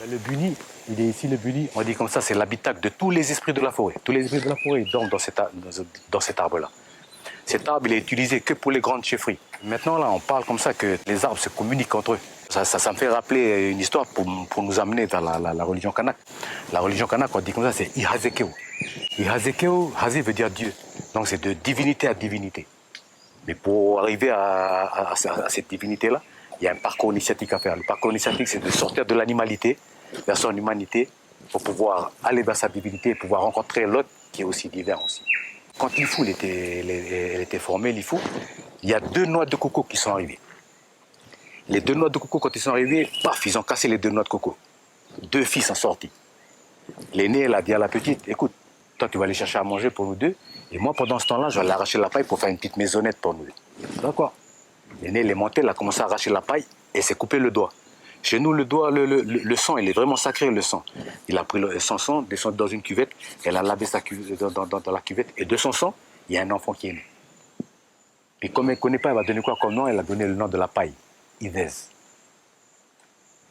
Le Buni, il est ici, le Buni, on dit comme ça, c'est l'habitacle de tous les esprits de la forêt. Tous les esprits de la forêt dorment dans cet arbre-là. Cet arbre, il est utilisé que pour les grandes chefferies. Maintenant, là, on parle comme ça que les arbres se communiquent entre eux. Ça me fait rappeler une histoire pour nous amener dans la religion kanak. La religion kanak, on dit comme ça, c'est Ihazekeo. Ihazekeo, Haze veut dire Dieu. Donc c'est de divinité à divinité. Mais pour arriver à cette divinité-là, il y a un parcours initiatique à faire. Le parcours initiatique, c'est de sortir de l'animalité vers son humanité pour pouvoir aller vers sa divinité et pouvoir rencontrer l'autre qui est aussi divin aussi. Quand l'Ifou elle était formée, l'Ifou, il y a 2 noix de coco qui sont arrivées. Les 2 noix de coco, quand ils sont arrivés, paf, ils ont cassé les 2 noix de coco. 2 filles sont sorties. L'aînée, elle a dit à la petite, écoute, toi tu vas aller chercher à manger pour nous 2, et moi pendant ce temps-là, je vais aller arracher la paille pour faire une petite maisonnette pour nous 2. D'accord. L'aînée, elle est montée, elle a commencé à arracher la paille et s'est coupé le doigt. Chez nous, le doigt, le sang, il est vraiment sacré, le sang. Il a pris son sang, descendu dans une cuvette, elle a lavé sa cuvette, dans la cuvette, et de son sang, il y a un enfant qui est né. Et comme elle ne connaît pas, elle va donner quoi comme nom? Elle a donné le nom de la paille, Ivez.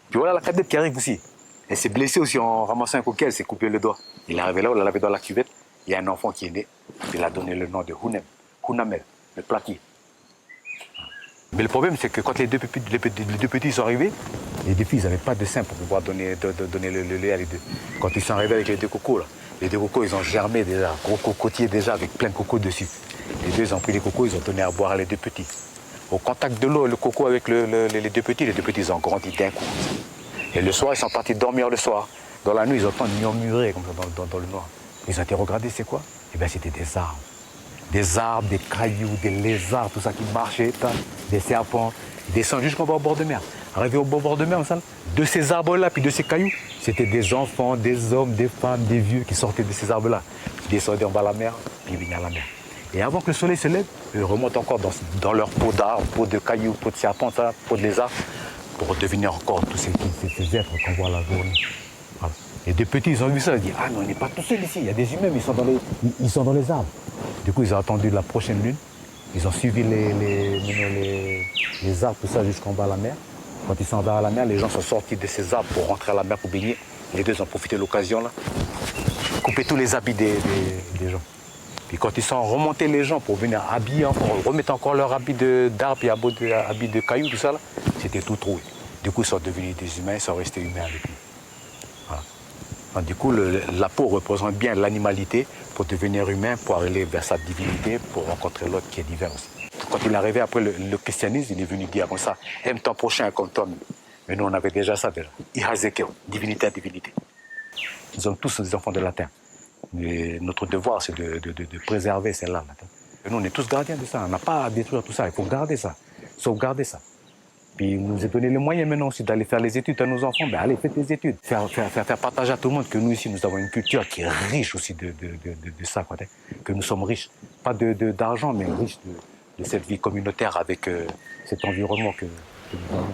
Puis voilà la cadette qui arrive aussi. Elle s'est blessée aussi en ramassant un coquet, elle s'est coupé le doigt. Il est arrivé là, on l'a lavé dans la cuvette, il y a un enfant qui est né, il a donné le nom de Hunamel, le platier. Mais le problème, c'est que quand les deux petits sont arrivés, les 2 filles, ils n'avaient pas de sein pour pouvoir donner le lait à les 2. Quand ils sont arrivés avec les 2 cocos, là, les 2 cocos, ils ont germé déjà, gros cocotier déjà, avec plein de cocos dessus. Les 2, ils ont pris les cocos, ils ont donné à boire à les 2 petits. Au contact de l'eau, le coco avec les 2 petits, les 2 petits, ils ont grandi d'un coup. Et le soir, ils sont partis dormir le soir. Dans la nuit, ils entendent murmurer comme ça dans le noir. Ils ont été regardés, c'est quoi? Eh bien, c'était des arbres. Des arbres, des cailloux, des lézards, tout ça qui marchait, des serpents. Ils descendent jusqu'au bord de mer. Arrivé au bord de mer, de ces arbres-là, puis de ces cailloux, c'était des enfants, des hommes, des femmes, des vieux qui sortaient de ces arbres-là. Ils descendaient en bas de la mer, puis ils venaient à la mer. Et avant que le soleil se lève, ils remontent encore dans leur peau d'arbre, peau de cailloux, peau de serpent, peau de lézard, pour devenir encore tous ces êtres qu'on voit la journée. Voilà. Et des petits, ils ont vu ça, ils ont dit, ah mais on n'est pas tout seuls ici, il y a des humains, mais ils sont dans les arbres. Du coup, ils ont attendu la prochaine lune, ils ont suivi les arbres, tout ça, jusqu'en bas à la mer. Quand ils sont en bas à la mer, les gens sont sortis de ces arbres pour rentrer à la mer pour baigner. Les 2 ont profité de l'occasion, là, couper tous les habits des gens. Puis quand ils sont remontés les gens pour venir habiller encore, remettre encore leur habit d'arbre et habit de cailloux, tout ça, là, c'était tout troué. Du coup, ils sont devenus des humains, ils sont restés humains avec nous. Voilà. Donc, du coup, la peau représente bien l'animalité pour devenir humain, pour aller vers sa divinité, pour rencontrer l'autre qui est divin aussi. Quand il est arrivé après le christianisme, il est venu dire comme ça, aime ton prochain comme toi-même. Mais nous, on avait déjà ça déjà. Ihazekeo, divinité à divinité. Nous sommes tous des enfants de la terre. Mais notre devoir, c'est de préserver celle-là. Nous, on est tous gardiens de ça. On n'a pas à détruire tout ça. Il faut garder ça, sauvegarder ça. Puis il nous a donné les moyens maintenant aussi d'aller faire les études à nos enfants. Ben allez, faites les études. Faire partager à tout le monde que nous ici, nous avons une culture qui est riche aussi de ça. Quoi, que nous sommes riches. Pas d'argent, mais riches de cette vie communautaire avec cet environnement que nous avons.